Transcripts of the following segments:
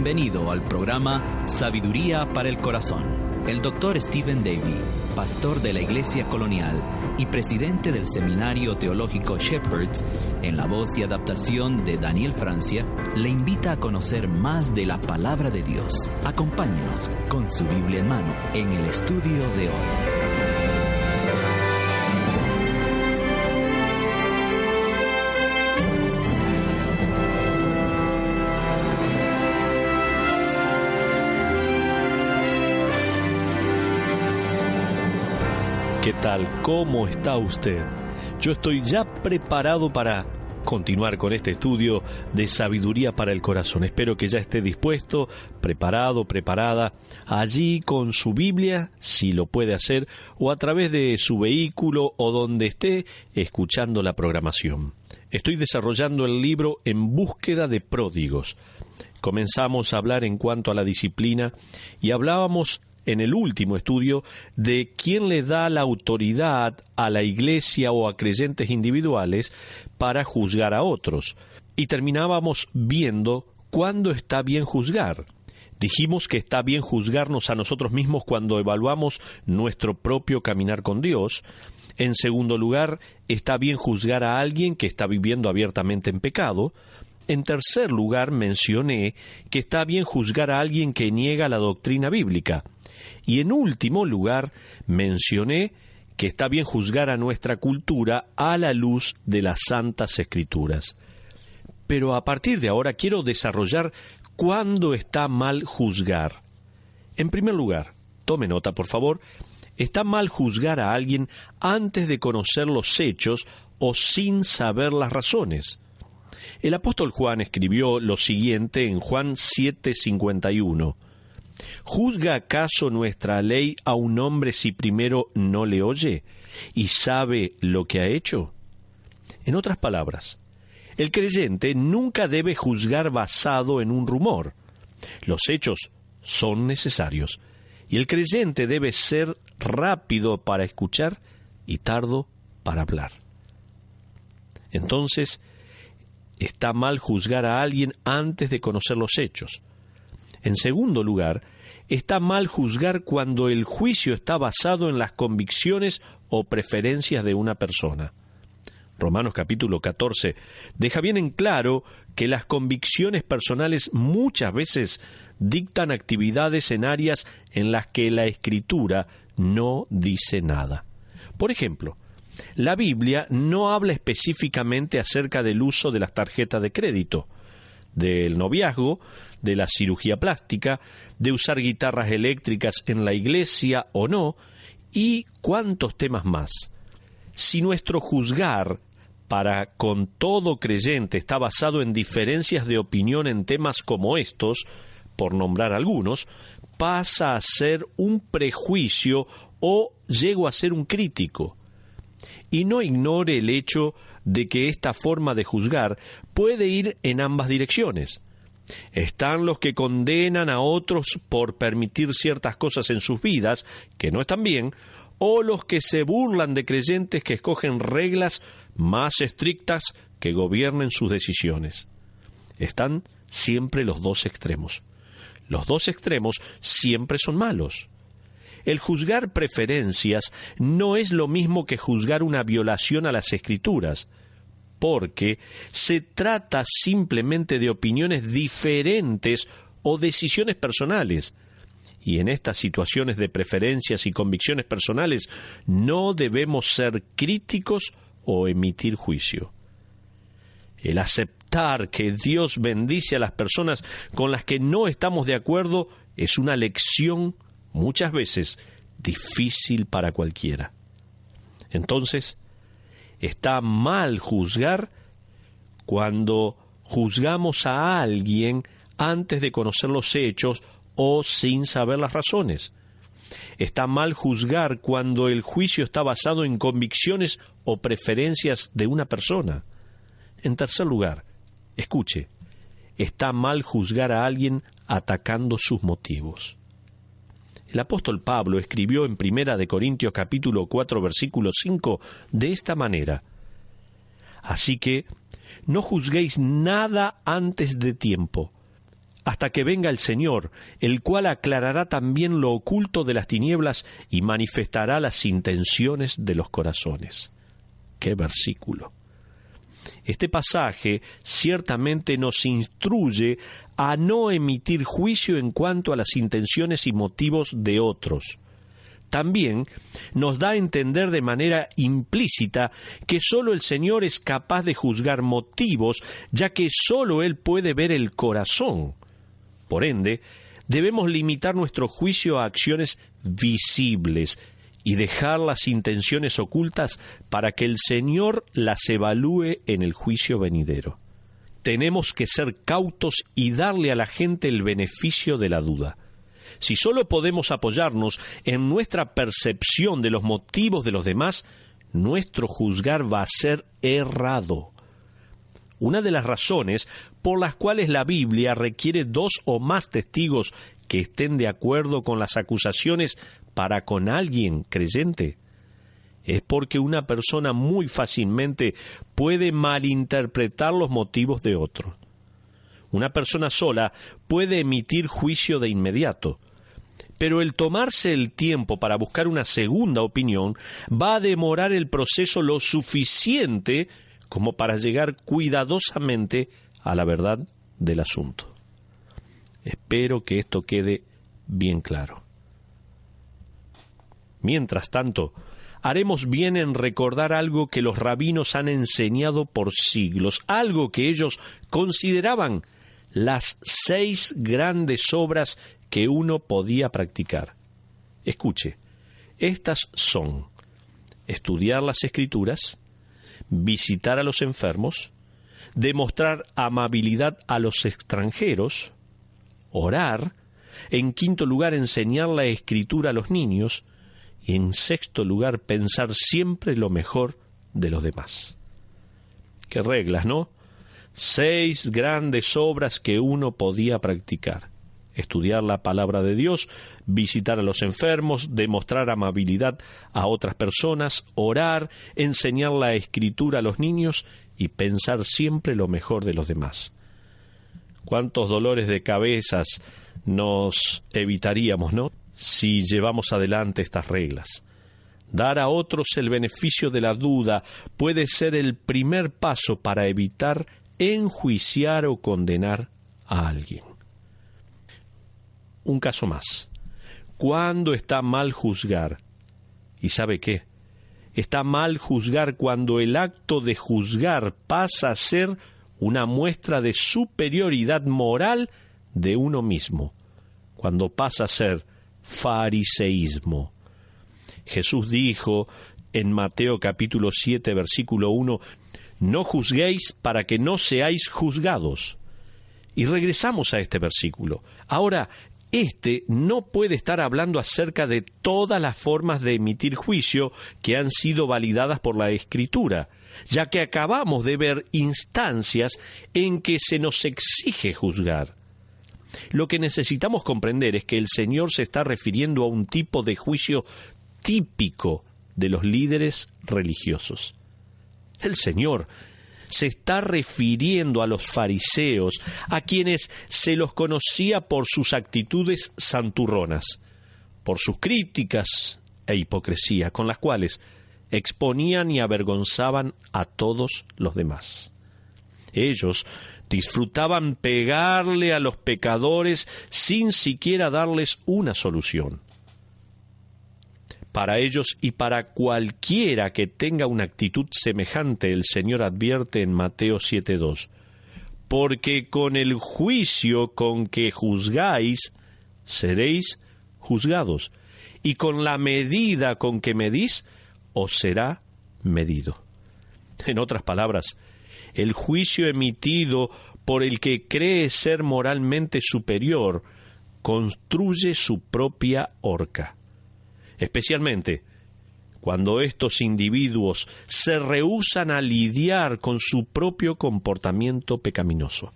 Bienvenido al programa Sabiduría para el Corazón. El Dr. Stephen Davey, pastor de la Iglesia Colonial y presidente del Seminario Teológico Shepherds, en la voz y adaptación de Daniel Francia, le invita a conocer más de la Palabra de Dios. Acompáñenos con su Biblia en mano en el estudio de hoy. ¿Qué tal? ¿Cómo está usted? Yo estoy ya preparado para continuar con este estudio de Sabiduría para el Corazón. Espero que ya esté dispuesto, preparado, preparada, allí con su Biblia, si lo puede hacer, o a través de su vehículo o donde esté escuchando la programación. Estoy desarrollando el libro En búsqueda de pródigos. Comenzamos a hablar en cuanto a la disciplina y hablábamos en el último estudio de quién le da la autoridad a la iglesia o a creyentes individuales para juzgar a otros. Y terminábamos viendo cuándo está bien juzgar. Dijimos que está bien juzgarnos a nosotros mismos cuando evaluamos nuestro propio caminar con Dios. En segundo lugar, está bien juzgar a alguien que está viviendo abiertamente en pecado. En tercer lugar, mencioné que está bien juzgar a alguien que niega la doctrina bíblica. Y en último lugar, mencioné que está bien juzgar a nuestra cultura a la luz de las Santas Escrituras. Pero a partir de ahora quiero desarrollar cuándo está mal juzgar. En primer lugar, tome nota por favor, está mal juzgar a alguien antes de conocer los hechos o sin saber las razones. El apóstol Juan escribió lo siguiente en Juan 7:51. ¿Juzga acaso nuestra ley a un hombre si primero no le oye y sabe lo que ha hecho? En otras palabras, el creyente nunca debe juzgar basado en un rumor. Los hechos son necesarios y el creyente debe ser rápido para escuchar y tardo para hablar. Entonces, está mal juzgar a alguien antes de conocer los hechos. En segundo lugar, está mal juzgar cuando el juicio está basado en las convicciones o preferencias de una persona. Romanos capítulo 14 deja bien en claro que las convicciones personales muchas veces dictan actividades en áreas en las que la Escritura no dice nada. Por ejemplo, la Biblia no habla específicamente acerca del uso de las tarjetas de crédito, del noviazgo, de la cirugía plástica, de usar guitarras eléctricas en la iglesia o no, y cuántos temas más. Si nuestro juzgar para con todo creyente está basado en diferencias de opinión en temas como estos, por nombrar algunos, pasa a ser un prejuicio o llego a ser un crítico. Y no ignore el hecho de que esta forma de juzgar puede ir en ambas direcciones. Están los que condenan a otros por permitir ciertas cosas en sus vidas que no están bien, o los que se burlan de creyentes que escogen reglas más estrictas que gobiernen sus decisiones. Están siempre los dos extremos. Los dos extremos siempre son malos. El juzgar preferencias no es lo mismo que juzgar una violación a las Escrituras, porque se trata simplemente de opiniones diferentes o decisiones personales. Y en estas situaciones de preferencias y convicciones personales no debemos ser críticos o emitir juicio. El aceptar que Dios bendice a las personas con las que no estamos de acuerdo es una lección muchas veces difícil para cualquiera. Entonces, está mal juzgar cuando juzgamos a alguien antes de conocer los hechos o sin saber las razones. Está mal juzgar cuando el juicio está basado en convicciones o preferencias de una persona. En tercer lugar, escuche, está mal juzgar a alguien atacando sus motivos. El apóstol Pablo escribió en 1 Corintios capítulo 4, versículo 5, de esta manera: Así que no juzguéis nada antes de tiempo, hasta que venga el Señor, el cual aclarará también lo oculto de las tinieblas y manifestará las intenciones de los corazones. ¡Qué versículo! Este pasaje ciertamente nos instruye a no emitir juicio en cuanto a las intenciones y motivos de otros. También nos da a entender de manera implícita que sólo el Señor es capaz de juzgar motivos, ya que sólo Él puede ver el corazón. Por ende, debemos limitar nuestro juicio a acciones visibles y dejar las intenciones ocultas para que el Señor las evalúe en el juicio venidero. Tenemos que ser cautos y darle a la gente el beneficio de la duda. Si solo podemos apoyarnos en nuestra percepción de los motivos de los demás, nuestro juzgar va a ser errado. Una de las razones por las cuales la Biblia requiere 2 o más testigos que estén de acuerdo con las acusaciones para con alguien creyente es porque una persona muy fácilmente puede malinterpretar los motivos de otro. Una persona sola puede emitir juicio de inmediato, pero el tomarse el tiempo para buscar una segunda opinión va a demorar el proceso lo suficiente como para llegar cuidadosamente a la verdad del asunto. Espero que esto quede bien claro. Mientras tanto, haremos bien en recordar algo que los rabinos han enseñado por siglos, algo que ellos consideraban las 6 grandes obras que uno podía practicar. Escuche, estas son: estudiar las Escrituras, visitar a los enfermos, demostrar amabilidad a los extranjeros, orar, en quinto lugar, enseñar la Escritura a los niños, y en sexto lugar, pensar siempre lo mejor de los demás. Qué reglas, ¿no? 6 grandes obras que uno podía practicar: estudiar la palabra de Dios, visitar a los enfermos, demostrar amabilidad a otras personas, orar, enseñar la Escritura a los niños y pensar siempre lo mejor de los demás. ¿Cuántos dolores de cabezas nos evitaríamos, no?, si llevamos adelante estas reglas? Dar a otros el beneficio de la duda puede ser el primer paso para evitar enjuiciar o condenar a alguien. Un caso más. ¿Cuándo está mal juzgar? ¿Y sabe qué? Está mal juzgar cuando el acto de juzgar pasa a ser una muestra de superioridad moral de uno mismo, cuando pasa a ser fariseísmo. Jesús dijo en Mateo capítulo 7, versículo 1, «No juzguéis para que no seáis juzgados». Y regresamos a este versículo. Ahora, este no puede estar hablando acerca de todas las formas de emitir juicio que han sido validadas por la Escritura, ya que acabamos de ver instancias en que se nos exige juzgar. Lo que necesitamos comprender es que el Señor se está refiriendo a un tipo de juicio típico de los líderes religiosos. El Señor se está refiriendo a los fariseos, a quienes se los conocía por sus actitudes santurronas, por sus críticas e hipocresía, con las cuales exponían y avergonzaban a todos los demás. Ellos disfrutaban pegarle a los pecadores sin siquiera darles una solución. Para ellos y para cualquiera que tenga una actitud semejante, el Señor advierte en Mateo 7:2, «Porque con el juicio con que juzgáis, seréis juzgados, y con la medida con que medís, os será medido». En otras palabras, el juicio emitido por el que cree ser moralmente superior construye su propia horca, especialmente cuando estos individuos se rehúsan a lidiar con su propio comportamiento pecaminoso.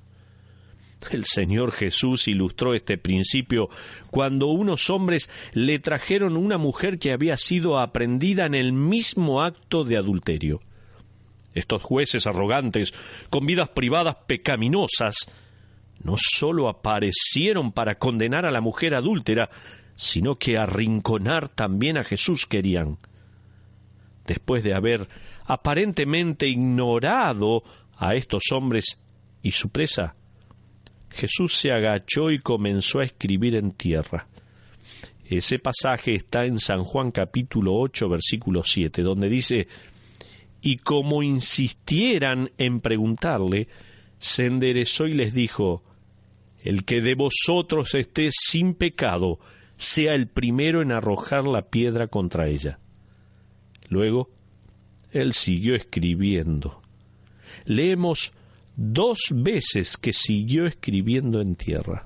El Señor Jesús ilustró este principio cuando unos hombres le trajeron una mujer que había sido aprendida en el mismo acto de adulterio. Estos jueces arrogantes, con vidas privadas pecaminosas, no solo aparecieron para condenar a la mujer adúltera, sino que arrinconar también a Jesús querían. Después de haber aparentemente ignorado a estos hombres y su presa, Jesús se agachó y comenzó a escribir en tierra. Ese pasaje está en San Juan capítulo 8, versículo 7, donde dice: y como insistieran en preguntarle, se enderezó y les dijo: el que de vosotros esté sin pecado, sea el primero en arrojar la piedra contra ella. Luego, él siguió escribiendo. Leemos 2 veces que siguió escribiendo en tierra.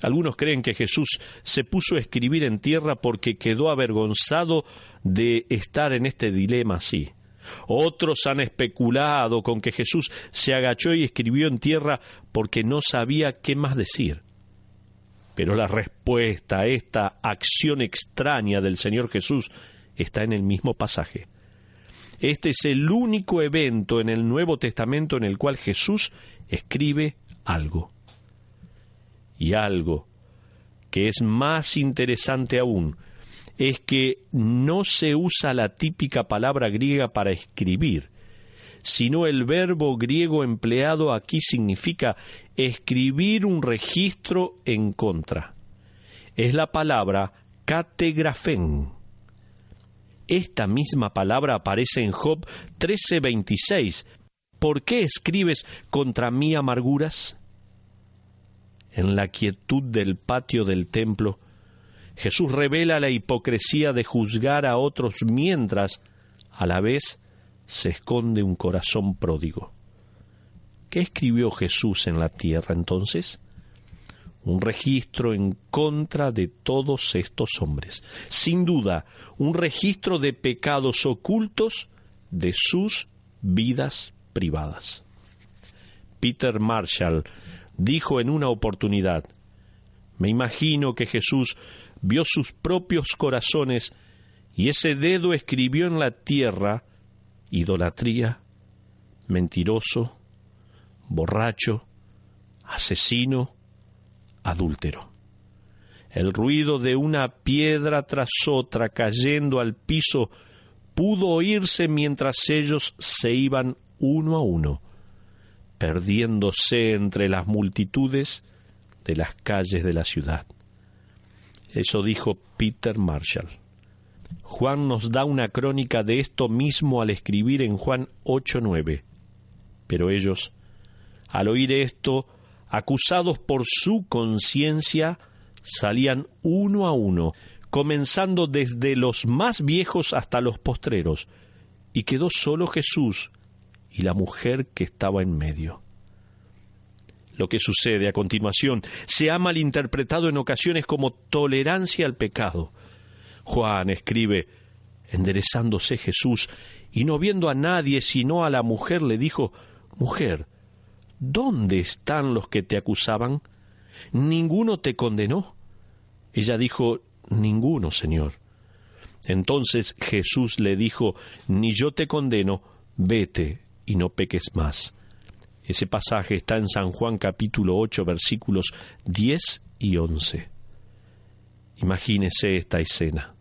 Algunos creen que Jesús se puso a escribir en tierra porque quedó avergonzado de estar en este dilema así. Otros han especulado con que Jesús se agachó y escribió en tierra porque no sabía qué más decir. Pero la respuesta a esta acción extraña del Señor Jesús está en el mismo pasaje. Este es el único evento en el Nuevo Testamento en el cual Jesús escribe algo. Y algo que es más interesante aún es que no se usa la típica palabra griega para escribir, sino el verbo griego empleado aquí significa escribir un registro en contra. Es la palabra kategrafén. Esta misma palabra aparece en Job 13:26. ¿Por qué escribes contra mí amarguras? En la quietud del patio del templo, Jesús revela la hipocresía de juzgar a otros mientras, a la vez, se esconde un corazón pródigo. ¿Qué escribió Jesús en la tierra entonces? Un registro en contra de todos estos hombres. Sin duda, un registro de pecados ocultos de sus vidas privadas. Peter Marshall dijo en una oportunidad: me imagino que Jesús vio sus propios corazones y ese dedo escribió en la tierra idolatría, mentiroso, borracho, asesino, adúltero. El ruido de una piedra tras otra cayendo al piso pudo oírse mientras ellos se iban uno a uno, perdiéndose entre las multitudes de las calles de la ciudad. Eso dijo Peter Marshall. Juan nos da una crónica de esto mismo al escribir en Juan 8:9. Pero ellos, al oír esto, acusados por su conciencia, salían uno a uno, comenzando desde los más viejos hasta los postreros, y quedó solo Jesús y la mujer que estaba en medio. Lo que sucede a continuación se ha malinterpretado en ocasiones como tolerancia al pecado. Juan escribe: enderezándose Jesús y no viendo a nadie sino a la mujer, le dijo: mujer, ¿dónde están los que te acusaban? ¿Ninguno te condenó? Ella dijo: ninguno, Señor. Entonces Jesús le dijo: ni yo te condeno, vete y no peques más. Ese pasaje está en San Juan capítulo 8, versículos 10 y 11. Imagínese esta escena.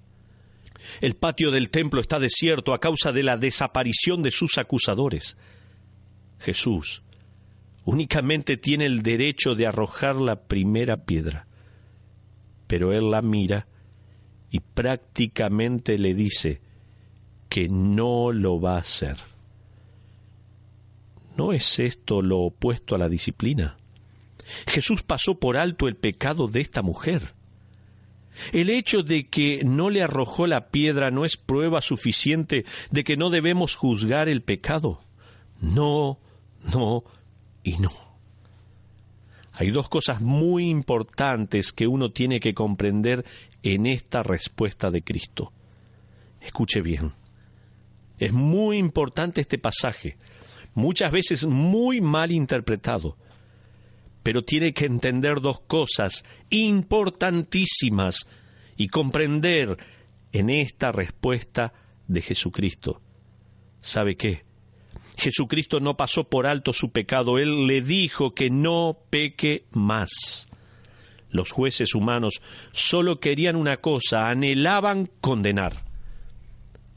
El patio del templo está desierto a causa de la desaparición de sus acusadores. Jesús únicamente tiene el derecho de arrojar la primera piedra, pero él la mira y prácticamente le dice que no lo va a hacer. ¿No es esto lo opuesto a la disciplina? Jesús pasó por alto el pecado de esta mujer. El hecho de que no le arrojó la piedra no es prueba suficiente de que no debemos juzgar el pecado. No, no y no. Hay 2 cosas muy importantes que uno tiene que comprender en esta respuesta de Cristo. Escuche bien. Es muy importante este pasaje, muchas veces muy mal interpretado, pero tiene que entender 2 cosas importantísimas y comprender en esta respuesta de Jesucristo. ¿Sabe qué? Jesucristo no pasó por alto su pecado. Él le dijo que no peque más. Los jueces humanos solo querían una cosa, anhelaban condenar.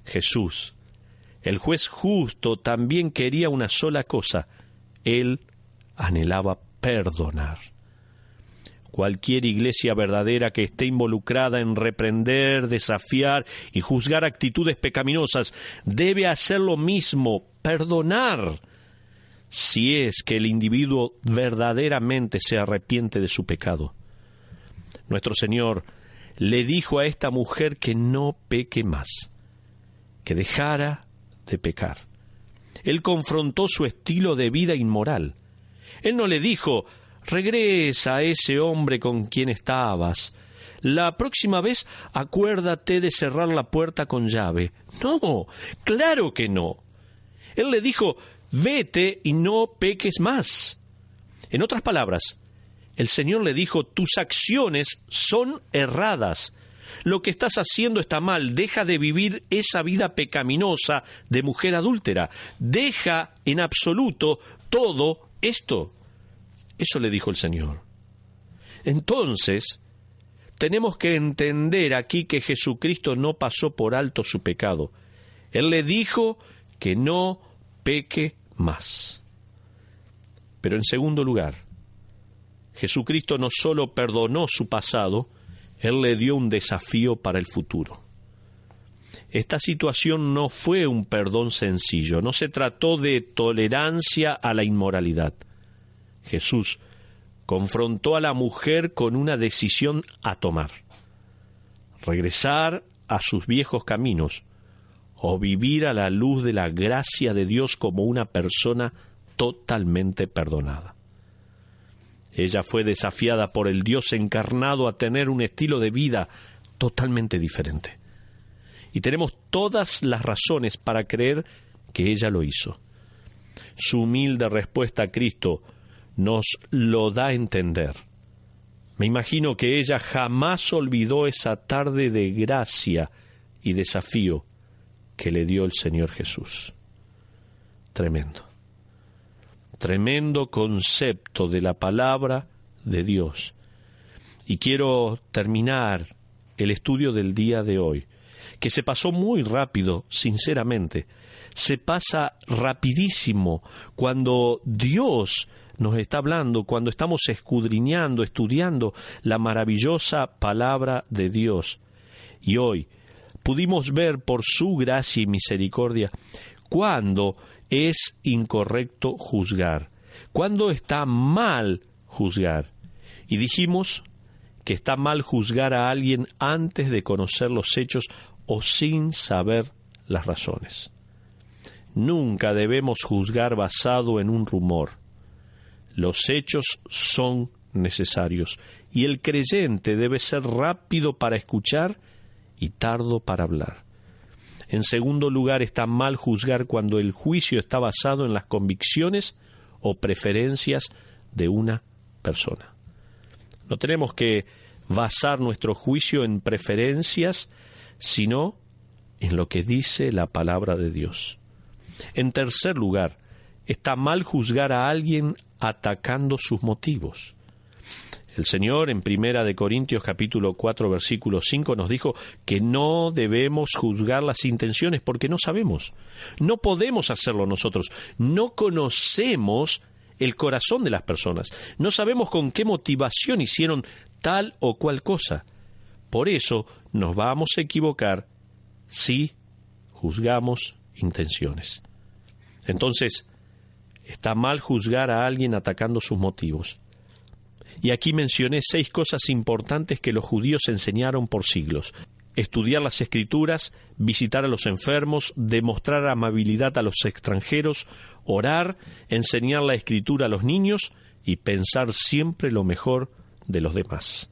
Jesús, el juez justo, también quería una sola cosa. Él anhelaba perdonar. Cualquier iglesia verdadera que esté involucrada en reprender, desafiar y juzgar actitudes pecaminosas debe hacer lo mismo, perdonar, si es que el individuo verdaderamente se arrepiente de su pecado. Nuestro Señor le dijo a esta mujer que no peque más, que dejara de pecar. Él confrontó su estilo de vida inmoral. Él no le dijo: regresa a ese hombre con quien estabas. La próxima vez acuérdate de cerrar la puerta con llave. No, claro que no. Él le dijo: vete y no peques más. En otras palabras, el Señor le dijo: tus acciones son erradas. Lo que estás haciendo está mal. Deja de vivir esa vida pecaminosa de mujer adúltera. Deja en absoluto todo esto. Eso le dijo el Señor. Entonces, tenemos que entender aquí que Jesucristo no pasó por alto su pecado. Él le dijo que no peque más. Pero en segundo lugar, Jesucristo no solo perdonó su pasado, Él le dio un desafío para el futuro. Esta situación no fue un perdón sencillo, no se trató de tolerancia a la inmoralidad. Jesús confrontó a la mujer con una decisión a tomar: regresar a sus viejos caminos o vivir a la luz de la gracia de Dios como una persona totalmente perdonada. Ella fue desafiada por el Dios encarnado a tener un estilo de vida totalmente diferente. Y tenemos todas las razones para creer que ella lo hizo. Su humilde respuesta a Cristo nos lo da a entender. Me imagino que ella jamás olvidó esa tarde de gracia y desafío que le dio el Señor Jesús. Tremendo. Tremendo concepto de la palabra de Dios. Y quiero terminar el estudio del día de hoy, que se pasó muy rápido, sinceramente. Se pasa rapidísimo cuando Dios nos está hablando, cuando estamos escudriñando, estudiando la maravillosa palabra de Dios. Y hoy pudimos ver por su gracia y misericordia cuándo es incorrecto juzgar, cuándo está mal juzgar. Y dijimos que está mal juzgar a alguien antes de conocer los hechos o sin saber las razones. Nunca debemos juzgar basado en un rumor. Los hechos son necesarios y el creyente debe ser rápido para escuchar y tardo para hablar. En segundo lugar, está mal juzgar cuando el juicio está basado en las convicciones o preferencias de una persona. No tenemos que basar nuestro juicio en preferencias, sino en lo que dice la palabra de Dios. En tercer lugar, está mal juzgar a alguien atacando sus motivos. El Señor en 1 Corintios capítulo 4 versículo 5 nos dijo que no debemos juzgar las intenciones porque no sabemos. No podemos hacerlo nosotros. No conocemos el corazón de las personas. No sabemos con qué motivación hicieron tal o cual cosa. Por eso nos vamos a equivocar si juzgamos intenciones. Entonces, está mal juzgar a alguien atacando sus motivos. Y aquí mencioné 6 cosas importantes que los judíos enseñaron por siglos: estudiar las Escrituras, visitar a los enfermos, demostrar amabilidad a los extranjeros, orar, enseñar la Escritura a los niños y pensar siempre lo mejor de los demás.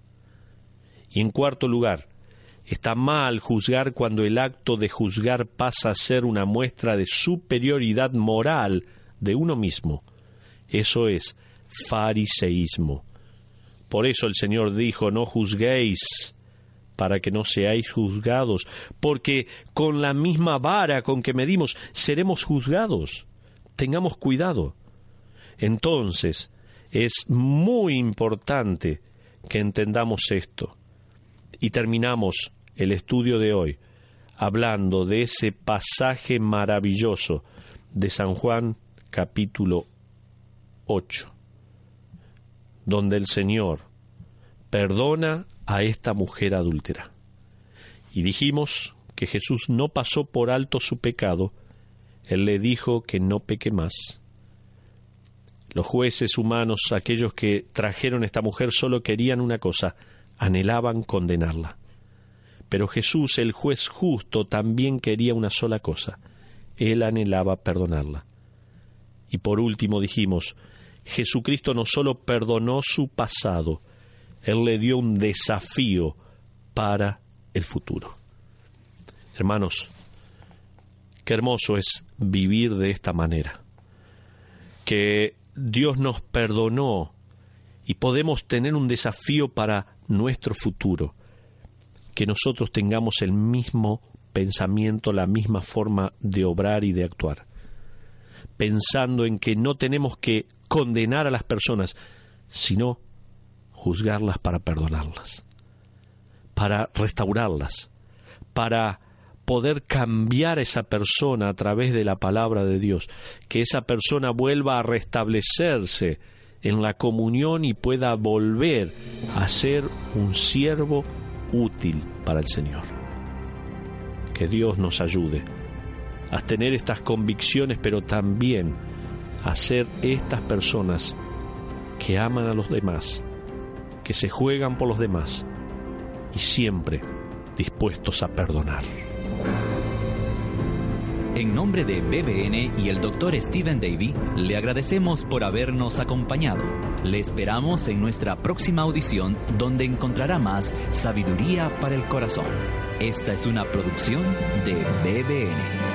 Y en cuarto lugar, está mal juzgar cuando el acto de juzgar pasa a ser una muestra de superioridad moral de uno mismo. Eso es fariseísmo. Por eso el Señor dijo: no juzguéis para que no seáis juzgados, porque con la misma vara con que medimos seremos juzgados. tengamos cuidado. Entonces, es muy importante que entendamos esto. Y terminamos el estudio de hoy hablando de ese pasaje maravilloso de San Juan capítulo 8, donde el Señor perdona a esta mujer adúltera. Y dijimos que Jesús no pasó por alto su pecado, Él le dijo que no peque más. Los jueces humanos, aquellos que trajeron a esta mujer, solo querían una cosa: anhelaban condenarla. Pero Jesús, el juez justo, también quería una sola cosa: Él anhelaba perdonarla. Y por último dijimos, Jesucristo no solo perdonó su pasado, Él le dio un desafío para el futuro. Hermanos, qué hermoso es vivir de esta manera, que Dios nos perdonó y podemos tener un desafío para nuestro futuro, que nosotros tengamos el mismo pensamiento, la misma forma de obrar y de actuar, pensando en que no tenemos que condenar a las personas, sino juzgarlas para perdonarlas, para restaurarlas, para poder cambiar a esa persona a través de la palabra de Dios, que esa persona vuelva a restablecerse en la comunión y pueda volver a ser un siervo útil para el Señor. Que Dios nos ayude a tener estas convicciones, pero también a ser estas personas que aman a los demás, que se juegan por los demás y siempre dispuestos a perdonar. En nombre de BBN y el Dr. Stephen Davey, le agradecemos por habernos acompañado. Le esperamos en nuestra próxima audición, donde encontrará más sabiduría para el corazón. Esta es una producción de BBN.